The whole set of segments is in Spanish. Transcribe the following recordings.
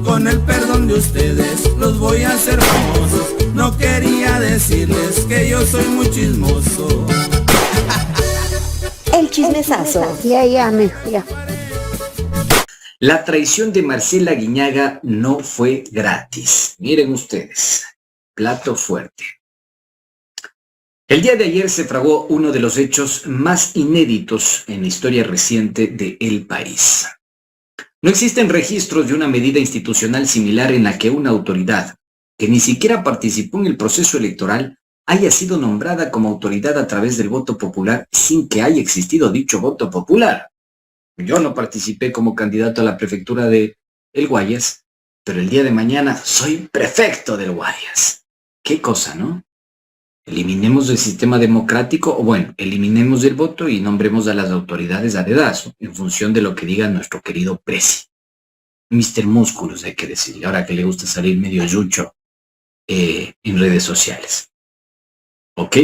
Con el perdón de ustedes los voy a hacer famosos. No quería decirles que yo soy muy chismoso. El chismesazo. Ya, mijo, ya. La traición de Marcela Guiñaga no fue gratis. Miren ustedes, plato fuerte. El día de ayer se fraguó uno de los hechos más inéditos en la historia reciente del país. No existen registros de una medida institucional similar en la que una autoridad, que ni siquiera participó en el proceso electoral, haya sido nombrada como autoridad a través del voto popular sin que haya existido dicho voto popular. Yo no participé como candidato a la prefectura de El Guayas, pero el día de mañana soy prefecto del Guayas. Qué cosa, ¿no? Eliminemos el sistema democrático, o bueno, eliminemos el voto y nombremos a las autoridades a dedazo, en función de lo que diga nuestro querido Presi. Mr. Músculos, hay que decirle, ahora que le gusta salir medio yucho en redes sociales. ¿Ok?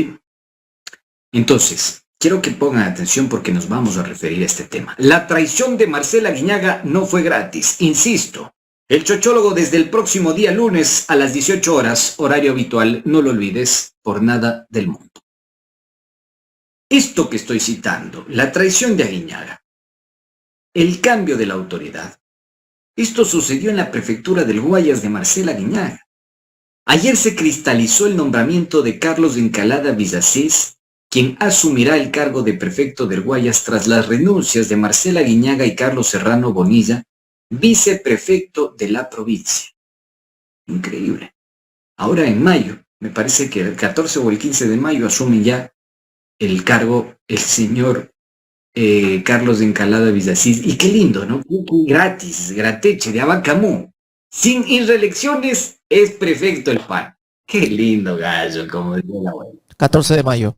Entonces, quiero que pongan atención porque nos vamos a referir a este tema. La traición de Marcela Guiñaga no fue gratis, insisto. El chochólogo desde el próximo día lunes a las 18 horas, horario habitual, no lo olvides, por nada del mundo. Esto que estoy citando, la traición de Aguiñaga, el cambio de la autoridad, esto sucedió en la prefectura del Guayas de Marcela Guiñaga. Ayer se cristalizó el nombramiento de Carlos Encalada Villasís, quien asumirá el cargo de prefecto del Guayas tras las renuncias de Marcela Guiñaga y Carlos Serrano Bonilla, viceprefecto de la provincia. Increíble. Ahora en mayo, me parece que el 14 o el 15 de mayo asume ya el cargo el señor Carlos Encalada Villasís. Y qué lindo, ¿no? Gratis, grateche, de Abacamú. Sin ir reelecciones, es prefecto el PAN. Qué lindo gallo, como decía la abuela. 14 de mayo.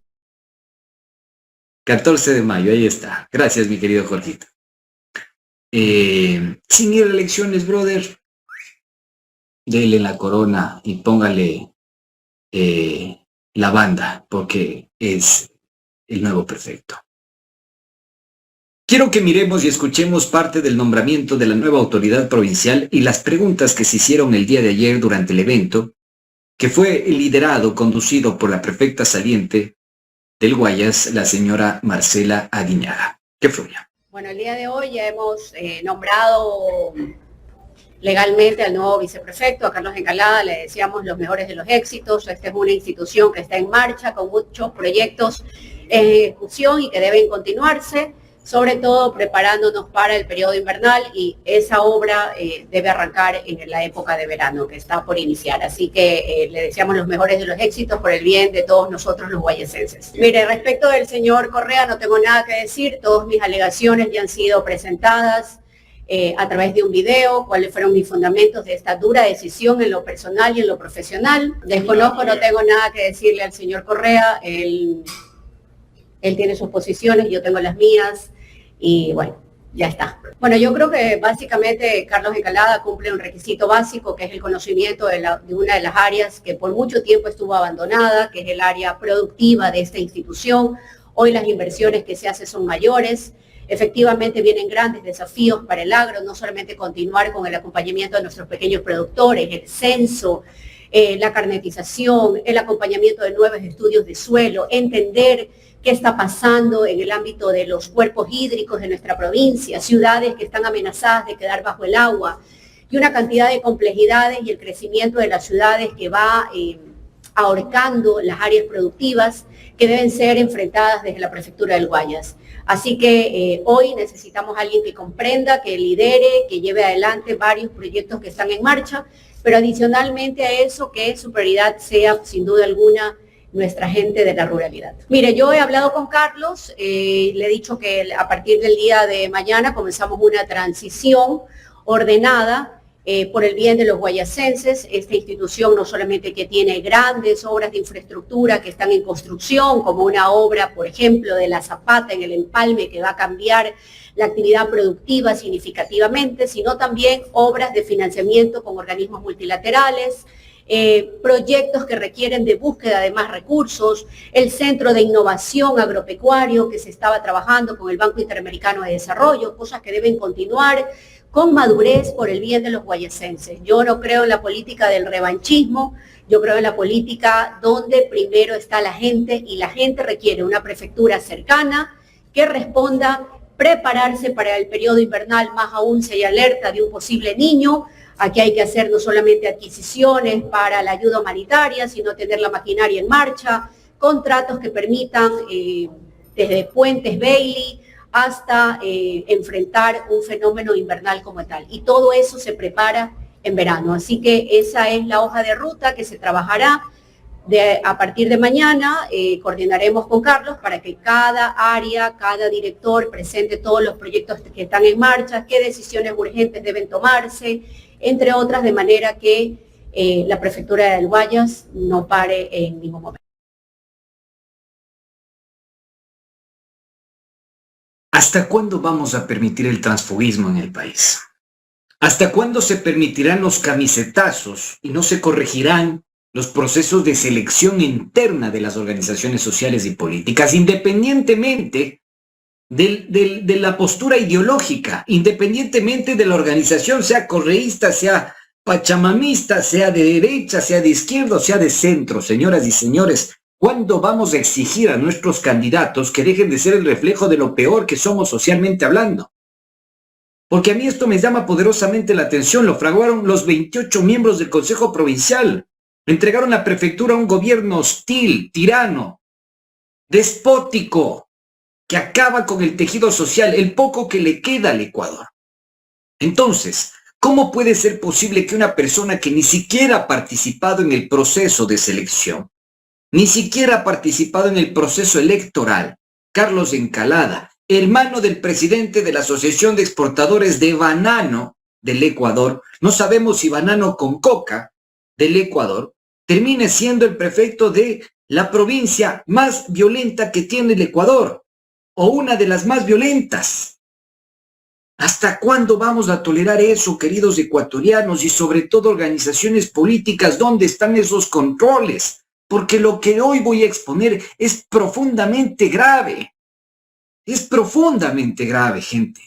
14 de mayo, ahí está. Gracias, mi querido Jorgito. Sin ir a elecciones, brother, dele la corona y póngale la banda, porque es el nuevo prefecto. Quiero que miremos y escuchemos parte del nombramiento de la nueva autoridad provincial y las preguntas que se hicieron el día de ayer durante el evento, que fue liderado, conducido por la prefecta saliente del Guayas, la señora Marcela Aguiñaga. Que fluya. Bueno, el día de hoy ya hemos nombrado legalmente al nuevo viceprefecto, a Carlos Encalada. Le deseamos los mejores de los éxitos. Esta es una institución que está en marcha, con muchos proyectos en ejecución y que deben continuarse, sobre todo preparándonos para el periodo invernal, y esa obra debe arrancar en la época de verano que está por iniciar. Así que le deseamos los mejores de los éxitos por el bien de todos nosotros los guayasenses. Mire, respecto del señor Correa no tengo nada que decir, todas mis alegaciones ya han sido presentadas a través de un video, cuáles fueron mis fundamentos de esta dura decisión en lo personal y en lo profesional. Desconozco, no tengo nada que decirle al señor Correa, él tiene sus posiciones, yo tengo las mías. Y bueno, ya está. Bueno, yo creo que básicamente Carlos Encalada cumple un requisito básico, que es el conocimiento de una de las áreas que por mucho tiempo estuvo abandonada, que es el área productiva de esta institución. Hoy las inversiones que se hacen son mayores. Efectivamente vienen grandes desafíos para el agro, no solamente continuar con el acompañamiento de nuestros pequeños productores, el censo, la carnetización, el acompañamiento de nuevos estudios de suelo, entender qué está pasando en el ámbito de los cuerpos hídricos de nuestra provincia, ciudades que están amenazadas de quedar bajo el agua, y una cantidad de complejidades y el crecimiento de las ciudades que va ahorcando las áreas productivas que deben ser enfrentadas desde la prefectura del Guayas. Así que hoy necesitamos a alguien que comprenda, que lidere, que lleve adelante varios proyectos que están en marcha, pero adicionalmente a eso, que su prioridad sea, sin duda alguna, nuestra gente de la ruralidad. Mire, yo he hablado con Carlos, le he dicho que a partir del día de mañana comenzamos una transición ordenada por el bien de los guayasenses. Esta institución no solamente que tiene grandes obras de infraestructura que están en construcción, como una obra, por ejemplo, de La Zapata en el Empalme, que va a cambiar la actividad productiva significativamente, sino también obras de financiamiento con organismos multilaterales, proyectos que requieren de búsqueda de más recursos, el Centro de Innovación Agropecuario que se estaba trabajando con el Banco Interamericano de Desarrollo, cosas que deben continuar, con madurez por el bien de los guayasenses. Yo no creo en la política del revanchismo, yo creo en la política donde primero está la gente y la gente requiere una prefectura cercana que responda, prepararse para el periodo invernal, más aún si hay alerta de un posible niño. Aquí hay que hacer no solamente adquisiciones para la ayuda humanitaria, sino tener la maquinaria en marcha, contratos que permitan desde puentes Bailey hasta enfrentar un fenómeno invernal como tal. Y todo eso se prepara en verano. Así que esa es la hoja de ruta que se trabajará. A partir de mañana coordinaremos con Carlos para que cada área, cada director presente todos los proyectos que están en marcha, qué decisiones urgentes deben tomarse, entre otras, de manera que la prefectura del Guayas no pare en ningún momento. ¿Hasta cuándo vamos a permitir el transfugismo en el país? ¿Hasta cuándo se permitirán los camisetazos y no se corregirán los procesos de selección interna de las organizaciones sociales y políticas, independientemente de la postura ideológica, independientemente de la organización, sea correísta, sea pachamamista, sea de derecha, sea de izquierda, sea de centro? Señoras y señores, ¿cuándo vamos a exigir a nuestros candidatos que dejen de ser el reflejo de lo peor que somos socialmente hablando? Porque a mí esto me llama poderosamente la atención. Lo fraguaron los 28 miembros del Consejo Provincial. Le entregaron la prefectura a un gobierno hostil, tirano, despótico, que acaba con el tejido social, el poco que le queda al Ecuador. Entonces, ¿cómo puede ser posible que una persona que ni siquiera ha participado en el proceso de selección, ni siquiera ha participado en el proceso electoral, Carlos Encalada, hermano del presidente de la Asociación de Exportadores de Banano del Ecuador, no sabemos si banano con coca del Ecuador, termine siendo el prefecto de la provincia más violenta que tiene el Ecuador, o una de las más violentas? ¿Hasta cuándo vamos a tolerar eso, queridos ecuatorianos, y sobre todo organizaciones políticas? ¿Dónde están esos controles? Porque lo que hoy voy a exponer es profundamente grave. Es profundamente grave, gente.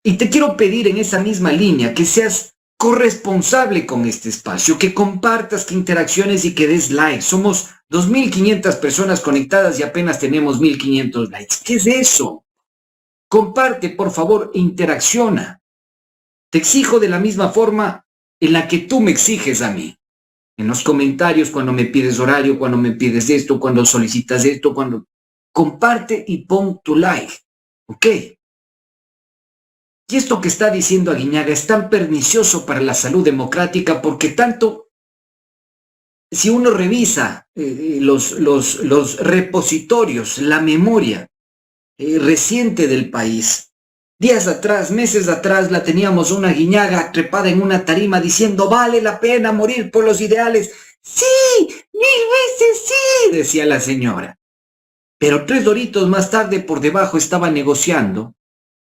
Y te quiero pedir en esa misma línea que seas corresponsable con este espacio, que compartas, que interacciones y que des like. Somos 2.500 personas conectadas y apenas tenemos 1.500 likes. ¿Qué es eso? Comparte, por favor, interacciona. Te exijo de la misma forma en la que tú me exiges a mí. En los comentarios, cuando me pides horario, cuando me pides esto, cuando solicitas esto, cuando... Comparte y pon tu like, ¿ok? Y esto que está diciendo Aguiñaga es tan pernicioso para la salud democrática porque tanto, si uno revisa los repositorios, la memoria reciente del país, días atrás, meses atrás, la teníamos una Aguiñaga trepada en una tarima diciendo vale la pena morir por los ideales. ¡Sí! ¡1000 veces sí!, decía la señora. Pero 3 doritos más tarde por debajo estaba negociando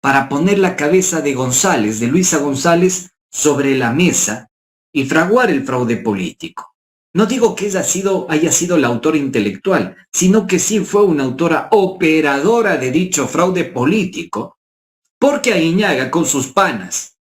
para poner la cabeza de González, de Luisa González, sobre la mesa y fraguar el fraude político. No digo que ella haya sido la autora intelectual, sino que sí fue una autora operadora de dicho fraude político, porque Aguiñaga con sus panas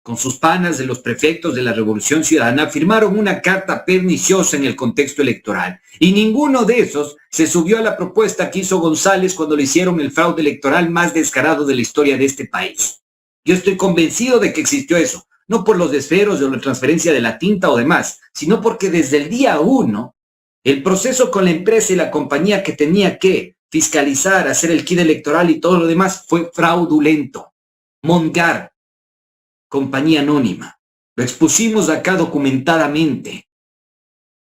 de los prefectos de la Revolución Ciudadana, firmaron una carta perniciosa en el contexto electoral. Y ninguno de esos se subió a la propuesta que hizo González cuando le hicieron el fraude electoral más descarado de la historia de este país. Yo estoy convencido de que existió eso, no por los desferos o la transferencia de la tinta o demás, sino porque desde el día 1, el proceso con la empresa y la compañía que tenía que fiscalizar, hacer el kit electoral y todo lo demás fue fraudulento. Mongar, compañía anónima. Lo expusimos acá documentadamente.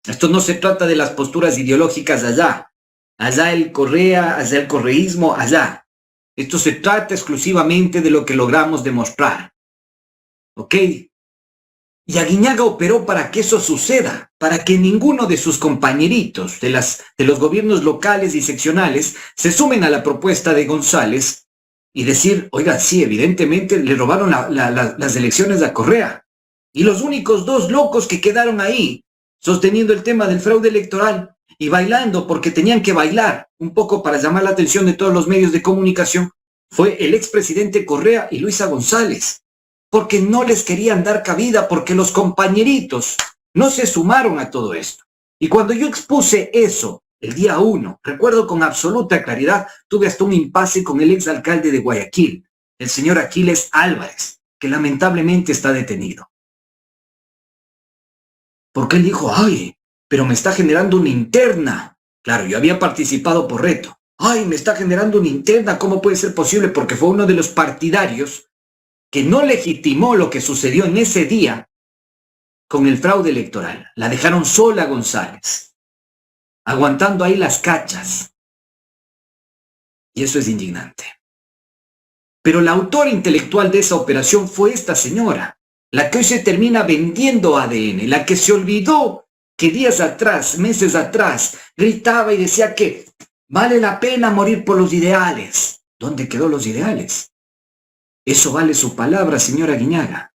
Esto no se trata de las posturas ideológicas allá. Allá el Correa, allá el correísmo, allá. Esto se trata exclusivamente de lo que logramos demostrar. ¿Ok? Y Aguiñaga operó para que eso suceda, para que ninguno de sus compañeritos de los gobiernos locales y seccionales se sumen a la propuesta de González y decir, oiga, sí, evidentemente le robaron las elecciones a Correa. Y los únicos 2 locos que quedaron ahí, sosteniendo el tema del fraude electoral y bailando porque tenían que bailar un poco para llamar la atención de todos los medios de comunicación, fue el expresidente Correa y Luisa González, porque no les querían dar cabida, porque los compañeritos no se sumaron a todo esto. Y cuando yo expuse eso el día 1, recuerdo con absoluta claridad, tuve hasta un impasse con el exalcalde de Guayaquil, el señor Aquiles Álvarez, que lamentablemente está detenido. Porque él dijo, ay, pero me está generando una interna. Claro, yo había participado por reto. Ay, me está generando una interna, ¿cómo puede ser posible? Porque fue uno de los partidarios que no legitimó lo que sucedió en ese día con el fraude electoral. La dejaron sola a González, aguantando ahí las cachas. Y eso es indignante. Pero la autora intelectual de esa operación fue esta señora, la que hoy se termina vendiendo ADN, la que se olvidó que días atrás, meses atrás, gritaba y decía que vale la pena morir por los ideales. ¿Dónde quedó los ideales? Eso vale su palabra, señora Guiñaga.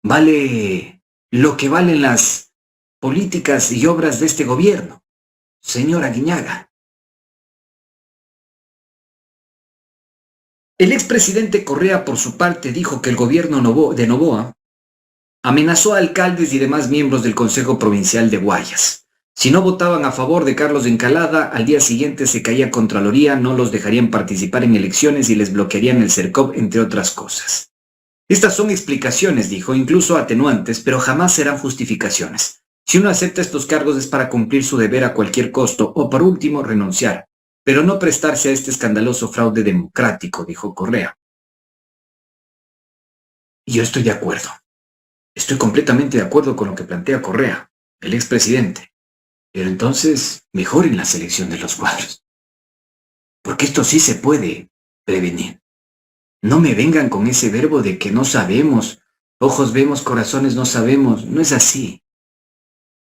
Vale lo que valen las políticas y obras de este gobierno, señora Guiñaga. El expresidente Correa, por su parte, dijo que el gobierno de Noboa amenazó a alcaldes y demás miembros del Consejo Provincial de Guayas. Si no votaban a favor de Carlos Encalada, al día siguiente se caía Contraloría, no los dejarían participar en elecciones y les bloquearían el CERCOP, entre otras cosas. Estas son explicaciones, dijo, incluso atenuantes, pero jamás serán justificaciones. Si uno acepta estos cargos es para cumplir su deber a cualquier costo o, por último, renunciar, pero no prestarse a este escandaloso fraude democrático, dijo Correa. Y yo estoy de acuerdo. Estoy completamente de acuerdo con lo que plantea Correa, el expresidente. Pero entonces, mejoren la selección de los cuadros. Porque esto sí se puede prevenir. No me vengan con ese verbo de que no sabemos, ojos vemos, corazones no sabemos. No es así.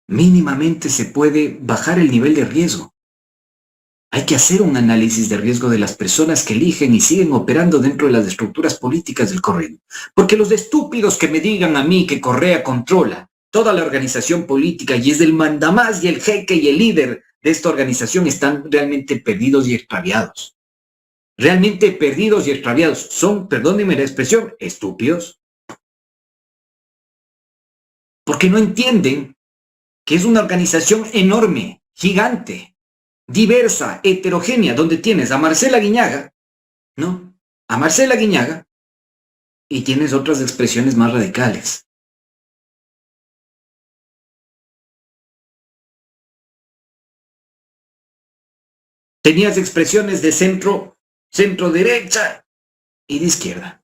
Mínimamente se puede bajar el nivel de riesgo. Hay que hacer un análisis de riesgo de las personas que eligen y siguen operando dentro de las estructuras políticas del correo. Porque los estúpidos que me digan a mí que Correa controla toda la organización política y es el mandamás y el jeque y el líder de esta organización están realmente perdidos y extraviados. Realmente perdidos y extraviados. Son, perdónenme la expresión, estúpidos. Porque no entienden que es una organización enorme, gigante, diversa, heterogénea, donde tienes a Marcela Guiñaga, ¿no? A Marcela Guiñaga, y tienes otras expresiones más radicales. Tenías expresiones de centro, centro derecha y de izquierda.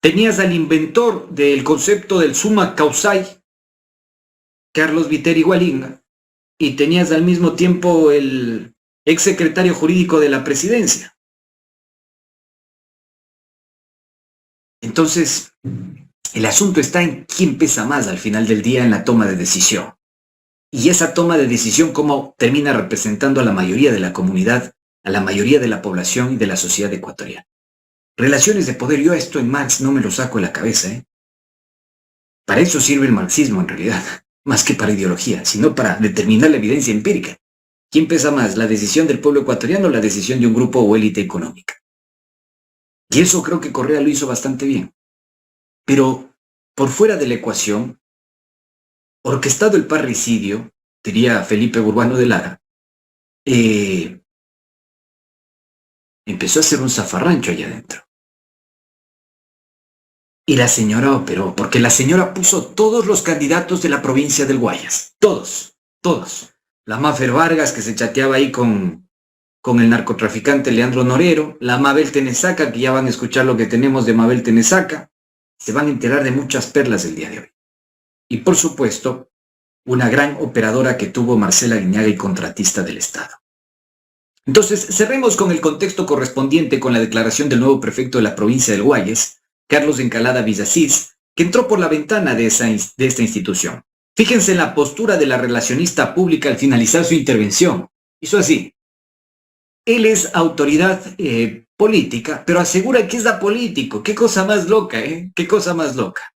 Tenías al inventor del concepto del summa causai, Carlos Viteri Gualinga, y tenías al mismo tiempo el exsecretario jurídico de la presidencia. Entonces, el asunto está en quién pesa más al final del día en la toma de decisión. Y esa toma de decisión, cómo termina representando a la mayoría de la comunidad, a la mayoría de la población y de la sociedad ecuatoriana. Relaciones de poder, yo esto en Marx no me lo saco de la cabeza, ¿eh? Para eso sirve el marxismo en realidad, más que para ideología, sino para determinar la evidencia empírica. ¿Quién pesa más, la decisión del pueblo ecuatoriano o la decisión de un grupo o élite económica? Y eso creo que Correa lo hizo bastante bien. Pero, por fuera de la ecuación, orquestado el parricidio, diría Felipe Urbano de Lara, empezó a hacer un zafarrancho allá adentro. Y la señora operó, porque la señora puso todos los candidatos de la provincia del Guayas. Todos. La Mafer Vargas, que se chateaba ahí con el narcotraficante Leandro Norero, la Mabel Tenesaca, que ya van a escuchar lo que tenemos de Mabel Tenesaca, se van a enterar de muchas perlas el día de hoy. Y por supuesto, una gran operadora que tuvo Marcela Guiñaga y contratista del Estado. Entonces, cerremos con el contexto correspondiente con la declaración del nuevo prefecto de la provincia del Guayas, Carlos Encalada Villasís, que entró por la ventana de esta institución. Fíjense en la postura de la relacionista pública al finalizar su intervención. Hizo así. Él es autoridad política, pero asegura que es apolítico. Qué cosa más loca, ¿eh? Qué cosa más loca.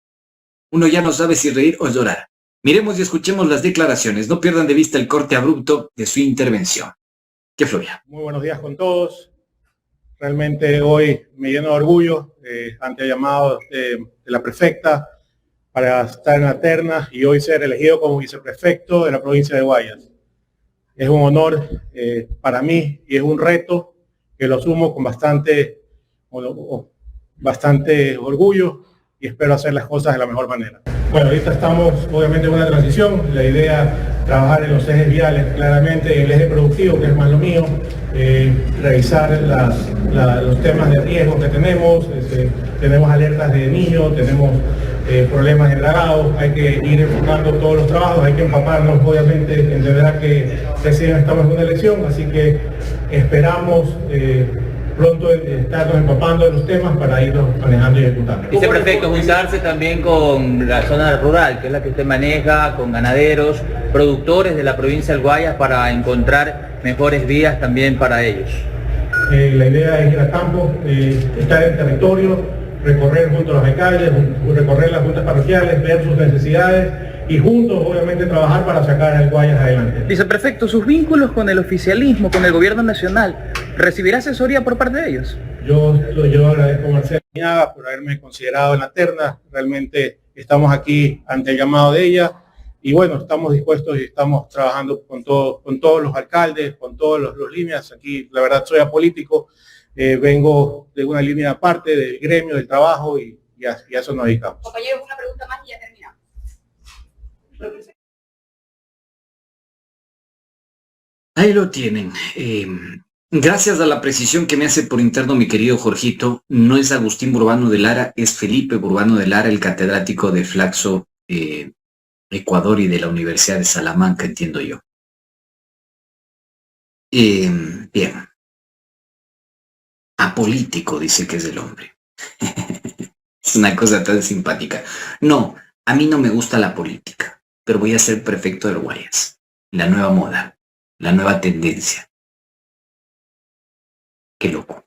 Uno ya no sabe si reír o llorar. Miremos y escuchemos las declaraciones. No pierdan de vista el corte abrupto de su intervención. Que fluya. Muy buenos días con todos. Realmente hoy me lleno de orgullo ante el llamado de la prefecta para estar en la terna y hoy ser elegido como viceprefecto de la provincia de Guayas. Es un honor para mí y es un reto que lo asumo con bastante orgullo y espero hacer las cosas de la mejor manera. Bueno, ahorita estamos obviamente en una transición. La idea trabajar en los ejes viales, claramente el eje productivo, que es más lo mío, revisar los temas de riesgo que tenemos, tenemos alertas de niños, tenemos problemas de dragado, hay que ir enfocando todos los trabajos, hay que empaparnos, obviamente, entenderá que recién estamos en una elección, así que esperamos pronto estarnos empapando de los temas para irlos manejando y ejecutando. Viceprefecto, juntarse también con la zona rural, que es la que usted maneja, con ganaderos, productores de la provincia del Guayas para encontrar mejores vías también para ellos. La idea es ir a campo, estar en territorio, recorrer junto a los alcaldes, recorrer las juntas parroquiales, ver sus necesidades y juntos obviamente trabajar para sacar al Guayas adelante. Viceprefecto, sus vínculos con el oficialismo, con el gobierno nacional, ¿recibirá asesoría por parte de ellos? Yo agradezco a Marcela Guiñaga por haberme considerado en la terna. Realmente estamos aquí ante el llamado de ella y bueno, estamos dispuestos y estamos trabajando con todos los alcaldes, con todas las líneas. Aquí la verdad soy apolítico, vengo de una línea aparte del gremio, del trabajo y a eso nos dedicamos. Compañero, una pregunta más y ya terminamos. Ahí lo tienen. Gracias a la precisión que me hace por interno mi querido Jorgito, no es Agustín Burbano de Lara, es Felipe Burbano de Lara, el catedrático de Flaxo, Ecuador y de la Universidad de Salamanca, entiendo yo. Bien. Apolítico, dice que es el hombre. Es una cosa tan simpática. No, a mí no me gusta la política, pero voy a ser prefecto del Guayas. La nueva moda, la nueva tendencia. Qué loco.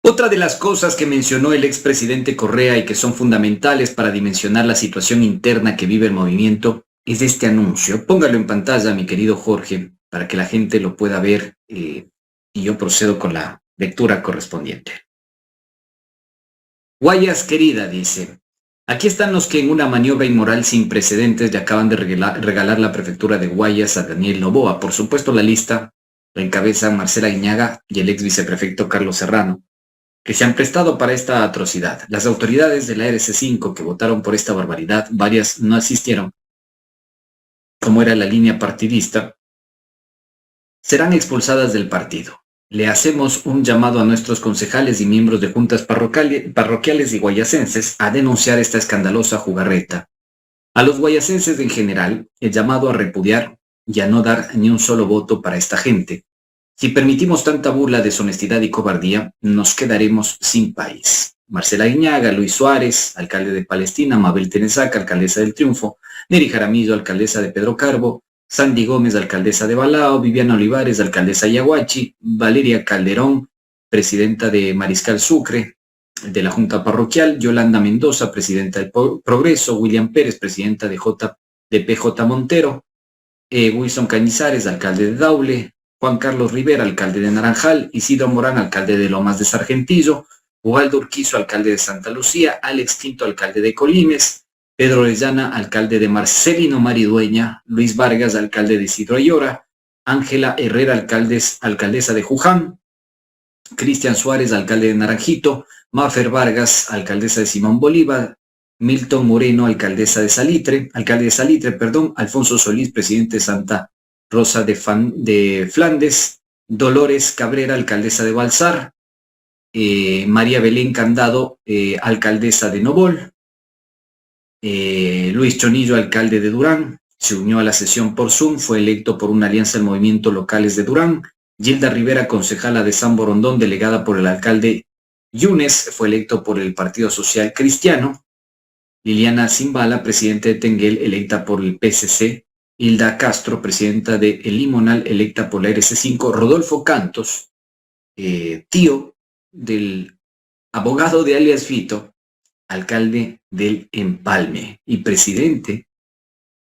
Otra de las cosas que mencionó el expresidente Correa y que son fundamentales para dimensionar la situación interna que vive el movimiento es este anuncio. Póngalo en pantalla, mi querido Jorge, para que la gente lo pueda ver y yo procedo con la lectura correspondiente. Guayas querida, dice, aquí están los que en una maniobra inmoral sin precedentes le acaban de regalar la prefectura de Guayas a Daniel Noboa. Por supuesto, la lista la encabezan Marcela Guiñaga y el ex viceprefecto Carlos Serrano, que se han prestado para esta atrocidad. Las autoridades de la RC5 que votaron por esta barbaridad, varias no asistieron, como era la línea partidista, serán expulsadas del partido. Le hacemos un llamado a nuestros concejales y miembros de juntas parroquiales y guayasenses a denunciar esta escandalosa jugarreta. A los guayasenses en general, el llamado a repudiar y a no dar ni un solo voto para esta gente. Si permitimos tanta burla, deshonestidad y cobardía, nos quedaremos sin país. Marcela Guiñaga, Luis Suárez, alcalde de Palestina, Mabel Tenesaca, alcaldesa del Triunfo, Neri Jaramillo, alcaldesa de Pedro Carbo, Sandy Gómez, alcaldesa de Balao, Viviana Olivares, alcaldesa de Yaguachi, Valeria Calderón, presidenta de Mariscal Sucre, de la Junta Parroquial, Yolanda Mendoza, presidenta del Progreso, William Pérez, presidenta de PJ Montero, Wilson Cañizares, alcalde de Daule, Juan Carlos Rivera, alcalde de Naranjal, Isidro Morán, alcalde de Lomas de Sargentillo, Ubaldo Urquizo, alcalde de Santa Lucía, Alex Quinto, alcalde de Colimes, Pedro Orellana, alcalde de Marcelino Maridueña, Luis Vargas, alcalde de Isidro Ayora, Ángela Herrera, alcaldesa de Juján, Cristian Suárez, alcalde de Naranjito, Mafer Vargas, alcaldesa de Simón Bolívar, Milton Moreno, alcalde de Salitre, Alfonso Solís, presidente de Santa Rosa de Flandes, Dolores Cabrera, alcaldesa de Balsar, María Belén Candado, alcaldesa de Nobol, Luis Chonillo, alcalde de Durán, se unió a la sesión por Zoom, fue electo por una alianza del movimiento locales de Durán. Gilda Rivera, concejala de San Borondón, delegada por el alcalde Yunes, fue electo por el Partido Social Cristiano. Liliana Zimbala, presidente de Tenguel, electa por el PSC. Hilda Castro, presidenta de El Limonal, electa por la RC5. Rodolfo Cantos, tío del abogado de alias Fito, alcalde del Empalme y presidente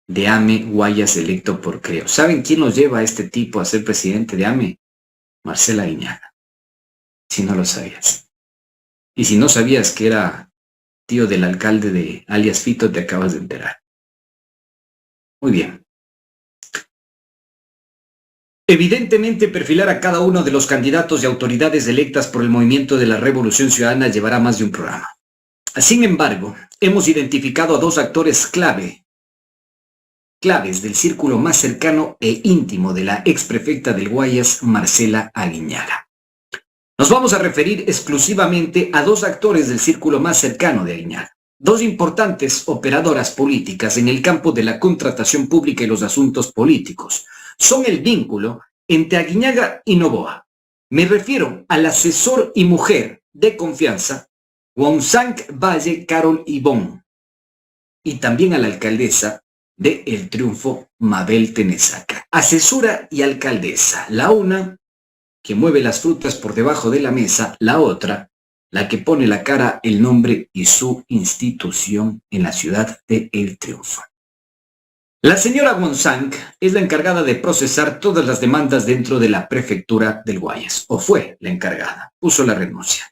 de AME Guayas electo por Creo. ¿Saben quién nos lleva a este tipo a ser presidente de AME? Marcela Guiñaga, si no lo sabías. Y si no sabías que era tío del alcalde de alias Fito, te acabas de enterar. Muy bien. Evidentemente, perfilar a cada uno de los candidatos y autoridades electas por el Movimiento de la Revolución Ciudadana llevará más de un programa. Sin embargo, hemos identificado a dos actores claves del círculo más cercano e íntimo de la exprefecta del Guayas, Marcela Aguiñaga. Nos vamos a referir exclusivamente a dos actores del círculo más cercano de Aguiñaga, dos importantes operadoras políticas en el campo de la contratación pública y los asuntos políticos. Son el vínculo entre Aguiñaga y Noboa. Me refiero al asesor y mujer de confianza, Wonsang Valle Carol Ibón, y también a la alcaldesa de El Triunfo, Mabel Tenesaca. Asesora y alcaldesa, la una que mueve las frutas por debajo de la mesa, la otra la que pone la cara, el nombre y su institución en la ciudad de El Triunfo. La señora Wonsang es la encargada de procesar todas las demandas dentro de la prefectura del Guayas, o fue la encargada, puso la renuncia.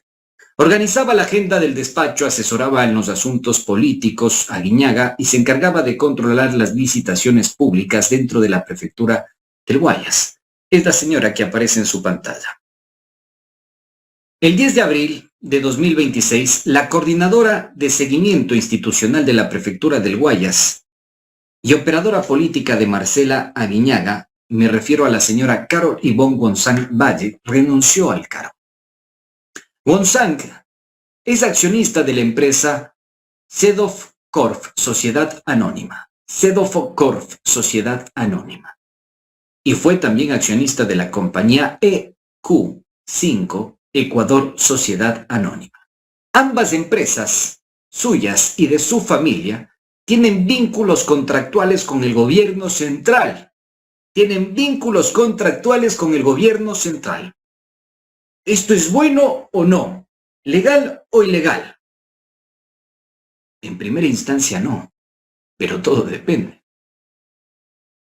Organizaba la agenda del despacho, asesoraba en los asuntos políticos a Aguiñaga y se encargaba de controlar las licitaciones públicas dentro de la prefectura del Guayas. Es la señora que aparece en su pantalla. El 10 de abril de 2026, la coordinadora de seguimiento institucional de la prefectura del Guayas y operadora política de Marcela Aguiñaga, me refiero a la señora Carol Ivonne Wonsang Valle, renunció al cargo. Wonsang es accionista de la empresa Sedov Corp, Sociedad Anónima. Sedov Corp, Sociedad Anónima. Y fue también accionista de la compañía EQ5, Ecuador Sociedad Anónima. Ambas empresas, suyas y de su familia, tienen vínculos contractuales con el gobierno central. Tienen vínculos contractuales con el gobierno central. ¿Esto es bueno o no? ¿Legal o ilegal? En primera instancia no, pero todo depende.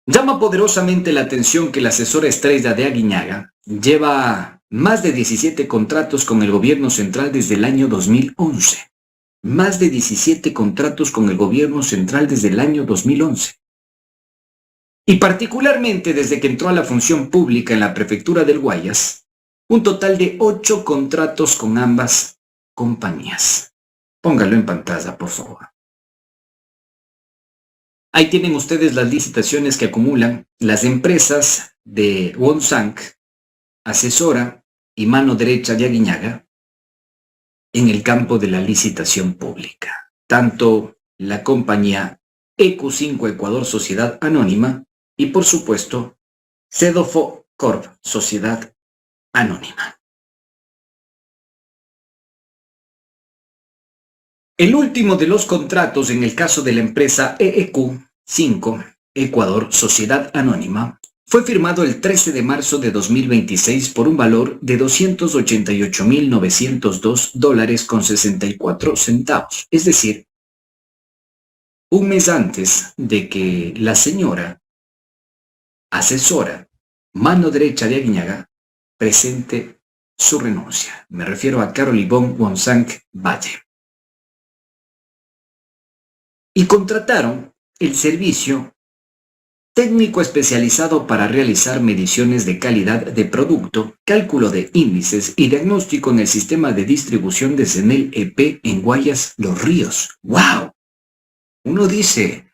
Llama poderosamente la atención que la asesora estrella de Aguiñaga lleva más de 17 contratos con el gobierno central desde el año 2011. Más de 17 contratos con el gobierno central desde el año 2011. Y particularmente desde que entró a la función pública en la prefectura del Guayas, un total de 8 contratos con ambas compañías. Póngalo en pantalla, por favor. Ahí tienen ustedes las licitaciones que acumulan las empresas de Wonsang, asesora y mano derecha de Aguiñaga, en el campo de la licitación pública. Tanto la compañía EQ5 Ecuador Sociedad Anónima y, por supuesto, Sedofo Corp Sociedad Anónima. El último de los contratos en el caso de la empresa EQ5 Ecuador Sociedad Anónima fue firmado el 13 de marzo de 2026 por un valor de $288.902.64, es decir, un mes antes de que la señora asesora, mano derecha de Aguiñaga, presente su renuncia. Me refiero a Carol Ivonne Wonsang Valle. Y contrataron el servicio técnico especializado para realizar mediciones de calidad de producto, cálculo de índices y diagnóstico en el sistema de distribución de Cenel EP en Guayas, Los Ríos. ¡Wow! Uno dice,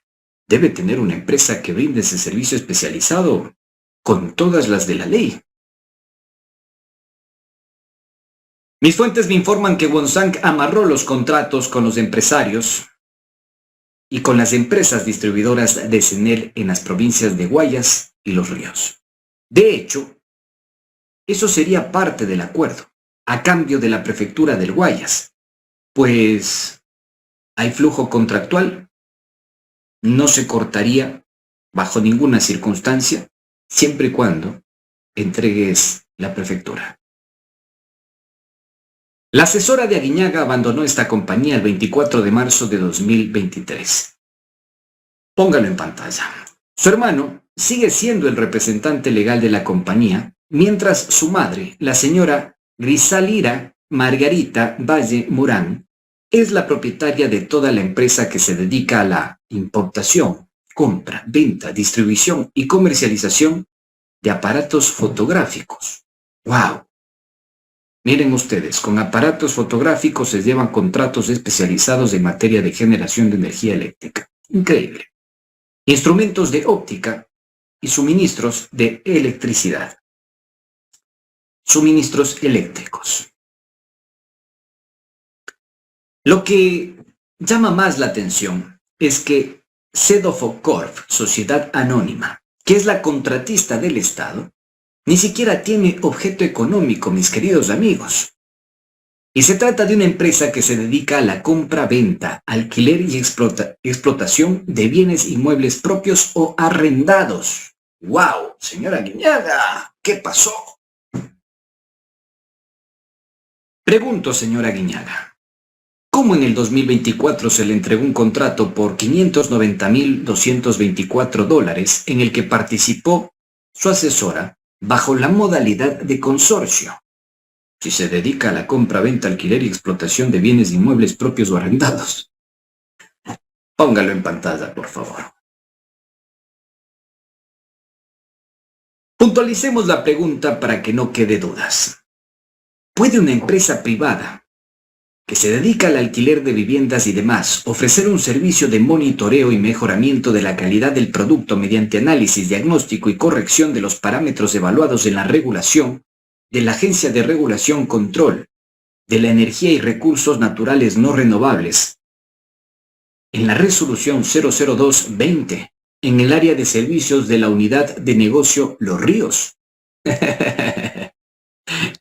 debe tener una empresa que brinde ese servicio especializado con todas las de la ley. Mis fuentes me informan que Wonsang amarró los contratos con los empresarios y con las empresas distribuidoras de Cenel en las provincias de Guayas y Los Ríos. De hecho, eso sería parte del acuerdo, a cambio de la prefectura del Guayas, pues hay flujo contractual, no se cortaría bajo ninguna circunstancia, siempre y cuando entregues la prefectura. La asesora de Aguiñaga abandonó esta compañía el 24 de marzo de 2023. Póngalo en pantalla. Su hermano sigue siendo el representante legal de la compañía, mientras su madre, la señora Grisalira Margarita Valle Murán, es la propietaria de toda la empresa que se dedica a la importación, compra, venta, distribución y comercialización de aparatos fotográficos. ¡Wow! Miren ustedes, con aparatos fotográficos se llevan contratos especializados en materia de generación de energía eléctrica. Increíble. Instrumentos de óptica y suministros de electricidad. Suministros eléctricos. Lo que llama más la atención es que Sedofo Corp, Sociedad Anónima, que es la contratista del Estado, ni siquiera tiene objeto económico, mis queridos amigos. Y se trata de una empresa que se dedica a la compra, venta, alquiler y explotación de bienes inmuebles propios o arrendados. ¡Wow! Señora Aguiñaga, ¿qué pasó? Pregunto, señora Aguiñaga, ¿cómo en el 2024 se le entregó un contrato por $590,224 en el que participó su asesora bajo la modalidad de consorcio? Si se dedica a la compra, venta, alquiler y explotación de bienes inmuebles propios o arrendados. Póngalo en pantalla, por favor. Puntualicemos la pregunta para que no quede dudas. ¿Puede una empresa privada que se dedica al alquiler de viviendas y demás ofrecer un servicio de monitoreo y mejoramiento de la calidad del producto mediante análisis, diagnóstico y corrección de los parámetros evaluados en la regulación de la Agencia de Regulación Control de la Energía y Recursos Naturales No Renovables en la resolución 002-20 en el área de servicios de la unidad de negocio Los Ríos?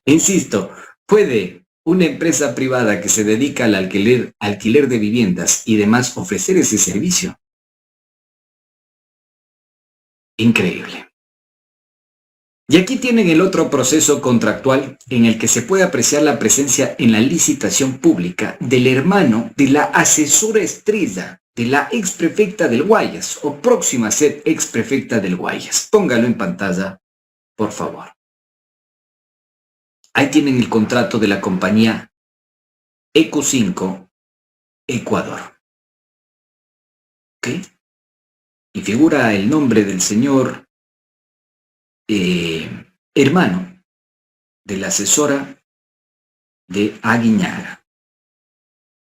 Insisto, ¿puede una empresa privada que se dedica al alquiler de viviendas y demás ofrecer ese servicio? Increíble. Y aquí tienen el otro proceso contractual en el que se puede apreciar la presencia en la licitación pública del hermano de la asesora estrella de la exprefecta del Guayas o próxima a ser exprefecta del Guayas. Póngalo en pantalla, por favor. Ahí tienen el contrato de la compañía EQ5 Ecuador. ¿Ok? Y figura el nombre del señor hermano de la asesora de Aguiñaga.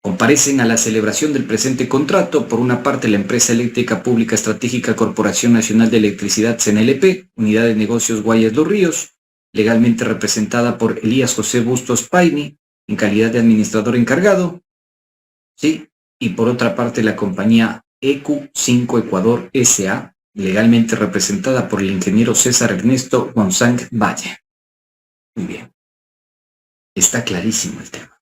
Comparecen a la celebración del presente contrato por una parte la empresa eléctrica pública estratégica Corporación Nacional de Electricidad CNLP, Unidad de Negocios Guayas Los Ríos, legalmente representada por Elías José Bustos Paini, en calidad de administrador encargado, ¿sí? Y por otra parte la compañía EQ5 Ecuador S.A., legalmente representada por el ingeniero César Ernesto González Valle. Muy bien. Está clarísimo el tema.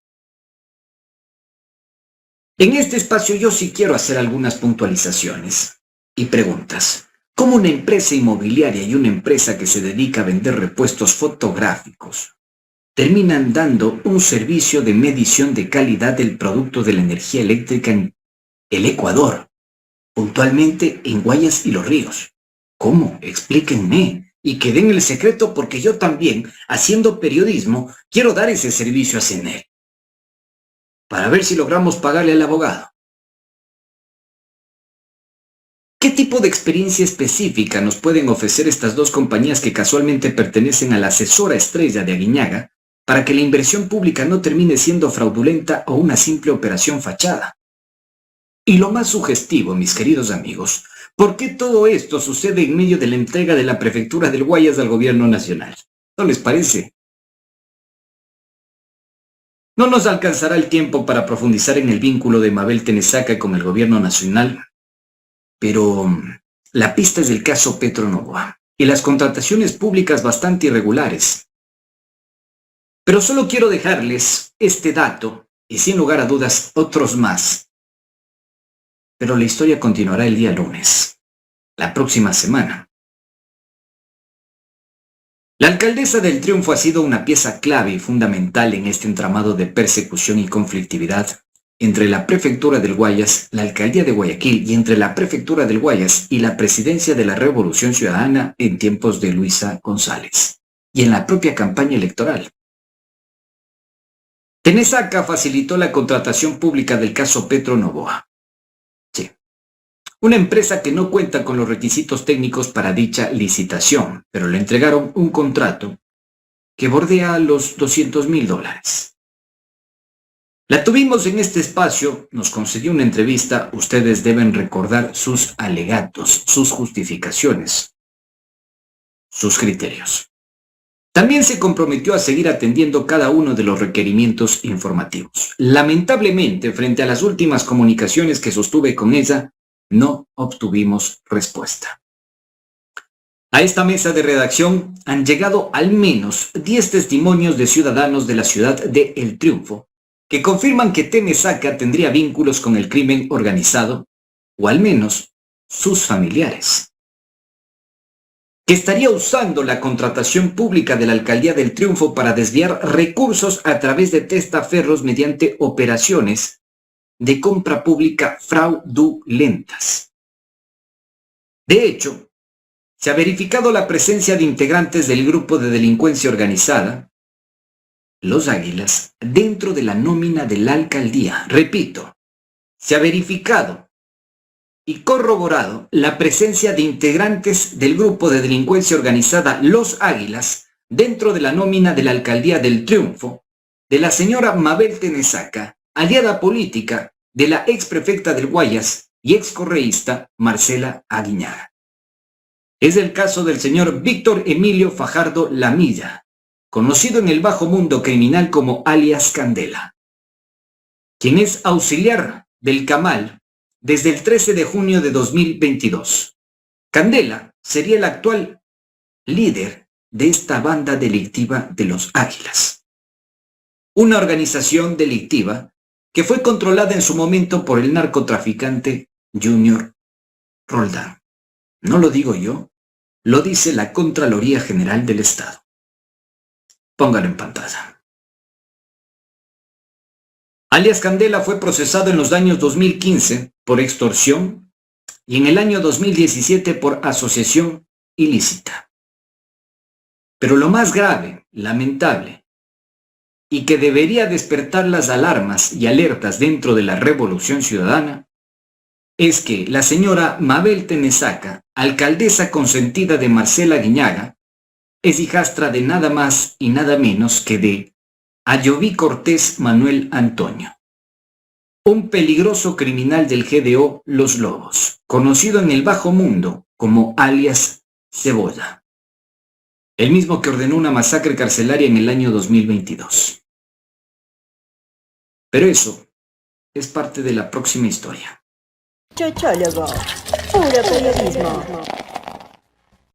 En este espacio yo sí quiero hacer algunas puntualizaciones y preguntas. ¿Cómo una empresa inmobiliaria y una empresa que se dedica a vender repuestos fotográficos terminan dando un servicio de medición de calidad del producto de la energía eléctrica en el Ecuador, puntualmente en Guayas y Los Ríos? ¿Cómo? Explíquenme. Y que den el secreto porque yo también, haciendo periodismo, quiero dar ese servicio a CNEL. Para ver si logramos pagarle al abogado. ¿Qué tipo de experiencia específica nos pueden ofrecer estas dos compañías que casualmente pertenecen a la asesora estrella de Aguiñaga para que la inversión pública no termine siendo fraudulenta o una simple operación fachada? Y lo más sugestivo, mis queridos amigos, ¿por qué todo esto sucede en medio de la entrega de la prefectura del Guayas al gobierno nacional? ¿No les parece? No nos alcanzará el tiempo para profundizar en el vínculo de Mabel Tenesaca con el gobierno nacional, pero la pista es el caso Petronovoa y las contrataciones públicas bastante irregulares. Pero solo quiero dejarles este dato y sin lugar a dudas otros más. Pero la historia continuará el día lunes, la próxima semana. La alcaldesa del Triunfo ha sido una pieza clave y fundamental en este entramado de persecución y conflictividad entre la Prefectura del Guayas, la Alcaldía de Guayaquil y entre la Prefectura del Guayas y la Presidencia de la Revolución Ciudadana en tiempos de Luisa González y en la propia campaña electoral. Tenesaca facilitó la contratación pública del caso Petro Novoa. Sí. Una empresa que no cuenta con los requisitos técnicos para dicha licitación, pero le entregaron un contrato que bordea los $200,000. La tuvimos en este espacio, nos concedió una entrevista, ustedes deben recordar sus alegatos, sus justificaciones, sus criterios. También se comprometió a seguir atendiendo cada uno de los requerimientos informativos. Lamentablemente, frente a las últimas comunicaciones que sostuve con ella, no obtuvimos respuesta. A esta mesa de redacción han llegado al menos 10 testimonios de ciudadanos de la ciudad de El Triunfo que confirman que Tenesaca tendría vínculos con el crimen organizado, o al menos sus familiares. Que estaría usando la contratación pública de la Alcaldía del Triunfo para desviar recursos a través de testaferros mediante operaciones de compra pública fraudulentas. De hecho, se ha verificado la presencia de integrantes del grupo de delincuencia organizada, Los Águilas, dentro de la nómina de la alcaldía. Repito, se ha verificado y corroborado la presencia de integrantes del grupo de delincuencia organizada Los Águilas dentro de la nómina de la alcaldía del Triunfo de la señora Mabel Tenesaca, aliada política de la ex prefecta del Guayas y ex correísta Marcela Aguiñaga. Es el caso del señor Víctor Emilio Fajardo Lamilla, conocido en el bajo mundo criminal como alias Candela, quien es auxiliar del Camal desde el 13 de junio de 2022. Candela sería el actual líder de esta banda delictiva de Los Águilas, una organización delictiva que fue controlada en su momento por el narcotraficante Junior Roldán. No lo digo yo, lo dice la Contraloría General del Estado. Póngalo en pantalla. Alias Candela fue procesado en los años 2015 por extorsión y en el año 2017 por asociación ilícita. Pero lo más grave, lamentable, y que debería despertar las alarmas y alertas dentro de la Revolución Ciudadana, es que la señora Mabel Tenesaca, alcaldesa consentida de Marcela Aguiñaga, es hijastra de nada más y nada menos que de Ayoví Cortés Manuel Antonio, un peligroso criminal del GDO Los Lobos, conocido en el bajo mundo como alias Cebolla, el mismo que ordenó una masacre carcelaria en el año 2022. Pero eso es parte de la próxima historia. Chochólogo, puro periodismo.